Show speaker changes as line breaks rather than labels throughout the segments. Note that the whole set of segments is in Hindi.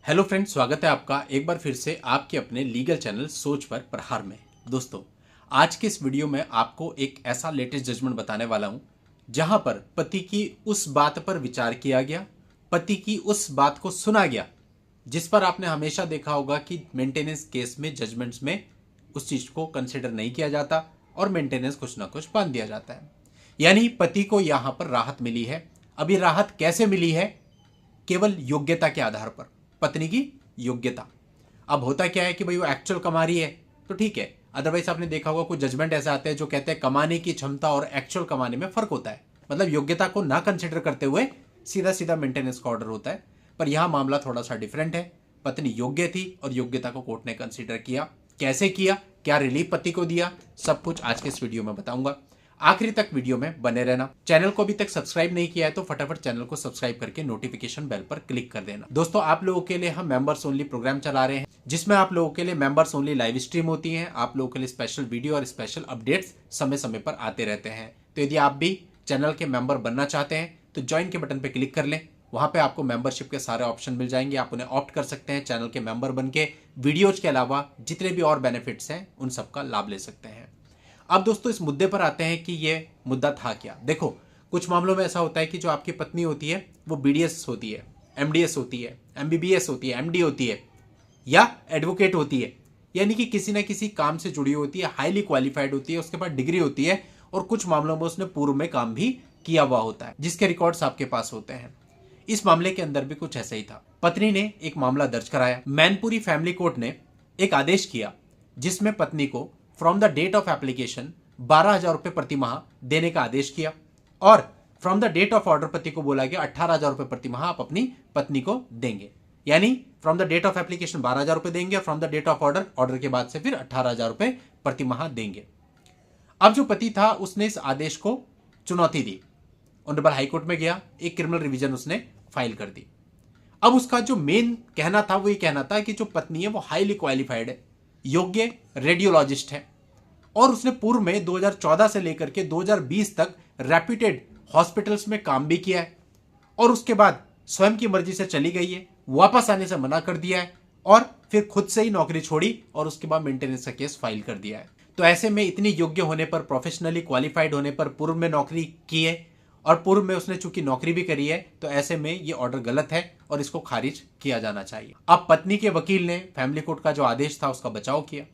हेलो फ्रेंड्स, स्वागत है आपका एक बार फिर से आपके अपने लीगल चैनल सोच पर प्रहार में। दोस्तों, आज के इस वीडियो में आपको एक ऐसा लेटेस्ट जजमेंट बताने वाला हूं जहां पर पति की उस बात पर विचार किया गया, पति की उस बात को सुना गया जिस पर आपने हमेशा देखा होगा कि मेंटेनेंस केस में जजमेंट्स में उस चीज को कंसिडर नहीं किया जाता और मेंटेनेंस कुछ ना कुछ बांध दिया जाता है। यानी पति को यहां पर राहत मिली है। अभी राहत कैसे मिली है? केवल योग्यता के आधार पर, पत्नी की योग्यता। अब होता क्या है कि भाई वो एक्चुअल कमा रही है तो ठीक है, अदरवाइज आपने देखा होगा कुछ जजमेंट ऐसे आते हैं जो कहते हैं कमाने की क्षमता और एक्चुअल कमाने में फर्क होता है, मतलब योग्यता को ना कंसिडर करते हुए सीधा सीधा मेंटेनेंस का ऑर्डर होता है। पर यहां मामला थोड़ा सा डिफरेंट है। पत्नी योग्य थी और योग्यता को कोर्ट ने कंसिडर किया। कैसे किया, क्या रिलीफ पति को दिया, सब कुछ आज के इस वीडियो में बताऊंगा। आखिरी तक वीडियो में बने रहना। चैनल को अभी तक सब्सक्राइब नहीं किया है तो फटाफट चैनल को सब्सक्राइब करके नोटिफिकेशन बेल पर क्लिक कर देना। दोस्तों, आप लोगों के लिए हम मेंबर्स ओनली प्रोग्राम चला रहे हैं जिसमें आप लोगों के लिए मेंबर्स ओनली लाइव स्ट्रीम होती है। आप लोगों के लिए स्पेशल वीडियो और स्पेशल अपडेट्स समय समय पर आते रहते हैं। तो यदि आप भी चैनल के मेंबर बनना चाहते हैं तो ज्वाइन के बटन पर क्लिक कर लें। वहां पे आपको मेंबरशिप के सारे ऑप्शन मिल जाएंगे, आप उन्हें ऑप्ट कर सकते हैं। चैनल के मेंबर बन के वीडियोज के अलावा जितने भी और बेनिफिट्स हैं उन सबका लाभ ले सकते हैं। अब दोस्तों, इस मुद्दे पर आते हैं कि ये मुद्दा था क्या। देखो, कुछ मामलों में ऐसा होता है कि जो आपकी पत्नी होती है वो बीडीएस होती है, एमडीएस होती है, एमबीबीएस होती है, एमडी होती है या एडवोकेट होती है, यानी कि किसी ना किसी काम से जुड़ी होती है, हाईली क्वालिफाइड होती है, उसके पास डिग्री होती है और कुछ मामलों में उसने पूर्व में काम भी किया हुआ होता है जिसके रिकॉर्ड्स आपके पास होते हैं। इस मामले के अंदर भी कुछ ऐसा ही था। पत्नी ने एक मामला दर्ज कराया। मैनपुरी फैमिली कोर्ट ने एक आदेश किया जिसमें पत्नी को from the date of application 12,000 रुपए प्रति माह देने का आदेश किया और from the date of order पति को बोला गया 18,000 रुपए प्रति माह आप अपनी पत्नी को देंगे। यानी from the date of application 12,000 रुपए देंगे और from the date of order के बाद से फिर 18,000 रुपए प्रति माह देंगे। अब जो पति था उसने इस आदेश को चुनौती दी, ऑनरेबल हाईकोर्ट में गया, एक क्रिमिनल रिवीजन उसने फाइल कर दी। अब उसका जो मेन कहना था वो ये कहना था कि जो पत्नी है वो हाईली क्वालिफाइड है, योग्य रेडियोलॉजिस्ट है और उसने पूर्व में 2014 से लेकर के 2020 तक रेप्यूटेड हॉस्पिटल्स में काम भी किया है और उसके बाद स्वयं की मर्जी से चली गई है, वापस आने से मना कर दिया है और फिर खुद से ही नौकरी छोड़ी और उसके बाद मेंटेनेंस का केस फाइल कर दिया है। तो ऐसे में इतनी योग्य होने पर, प्रोफेशनली क्वालिफाइड होने पर, पूर्व में नौकरी की है और पूर्व में उसने चूंकि नौकरी भी करी है, तो ऐसे में ये ऑर्डर गलत है और इसको खारिज किया जाना चाहिए। अब पत्नी के वकील ने फैमिली कोर्ट का जो आदेश था उसका बचाव किया।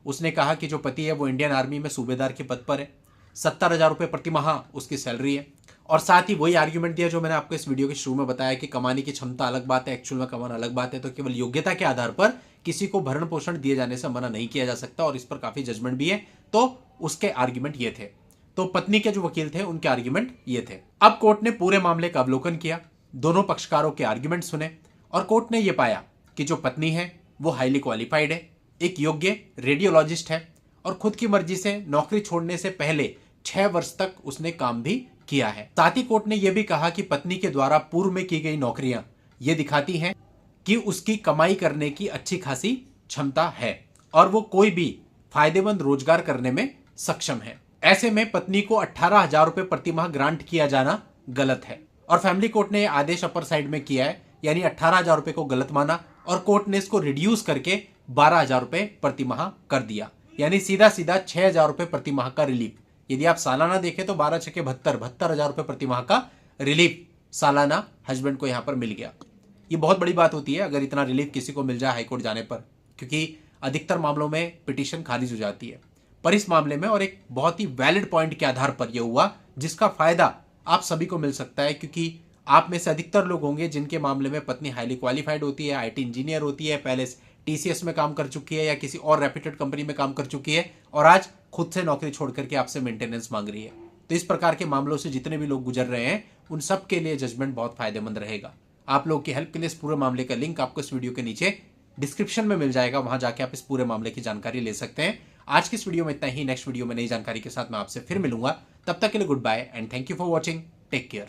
उसने कहा कि जो पति है वो इंडियन आर्मी में सूबेदार के पद पर है, 70,000 रुपए प्रति माह उसकी सैलरी है और साथ ही वही आर्ग्यूमेंट दिया जो मैंने आपको इस वीडियो के शुरू में बताया कि कमाने की क्षमता अलग बात है, एक्चुअल में कमाना अलग बात है। तो केवल योग्यता के आधार पर किसी को भरण पोषण दिए जाने से मना नहीं किया जा सकता और इस पर काफी जजमेंट भी है। तो उसके आर्ग्यूमेंट ये थे, तो पत्नी के जो वकील थे उनके आर्ग्यूमेंट ये थे। अब कोर्ट ने पूरे मामले का अवलोकन किया, दोनों पक्षकारों के आर्ग्यूमेंट सुने और कोर्ट ने यह पाया कि जो पत्नी है वो हाईली क्वालिफाइड है, एक योग्य रेडियोलॉजिस्ट है और खुद की मर्जी से नौकरी छोड़ने से पहले 6 वर्ष तक उसने काम भी किया है। साथ ही कोर्ट ने यह भी कहा कि पत्नी के द्वारा पूर्व में की गई नौकरियां ये दिखाती हैं कि उसकी कमाई करने की अच्छी खासी क्षमता है और वो कोई भी फायदेमंद रोजगार करने में सक्षम है। ऐसे में पत्नी को 18,000 रुपए प्रति माह ग्रांट किया जाना गलत है और फैमिली कोर्ट ने आदेश अपर साइड में किया है, यानी 18,000 रुपए को गलत माना और कोर्ट ने इसको रिड्यूस करके 12,000 रुपए प्रति माह कर दिया, यानी सीधा सीधा 6,000 रुपए प्रति माह का रिलीफ। यदि आप सालाना देखें तो 12 छके 72,000 रुपए प्रति माह का रिलीफ सालाना हस्बैंड को यहां पर मिल गया। ये बहुत बड़ी बात होती है अगर इतना रिलीफ किसी को मिल जाए हाईकोर्ट जाने पर, क्योंकि अधिकतर मामलों में पिटीशन खारिज हो जाती है। पर इस मामले में और एक बहुत ही वैलिड पॉइंट के आधार पर यह हुआ जिसका फायदा आप सभी को मिल सकता है, क्योंकि आप में से अधिकतर लोग होंगे जिनके मामले में पत्नी हाईली क्वालिफाइड होती है, आईटी इंजीनियर होती है, पहले टीसीएस में काम कर चुकी है या किसी और रेप्यूटेड कंपनी में काम कर चुकी है और आज खुद से नौकरी छोड़ करके आपसे मेंटेनेंस मांग रही है। तो इस प्रकार के मामलों से जितने भी लोग गुजर रहे हैं उन सब के लिए जजमेंट बहुत फायदेमंद रहेगा। आप लोगों की हेल्प के लिए इस पूरे मामले का लिंक आपको इस वीडियो के नीचे डिस्क्रिप्शन में मिल जाएगा, वहां जाके आप इस पूरे मामले की जानकारी ले सकते हैं। आज की इस वीडियो में इतना ही। नेक्स्ट वीडियो में नई जानकारी के साथ मैं आपसे फिर मिलूंगा। तब तक के लिए goodbye and thank you for watching. Take care.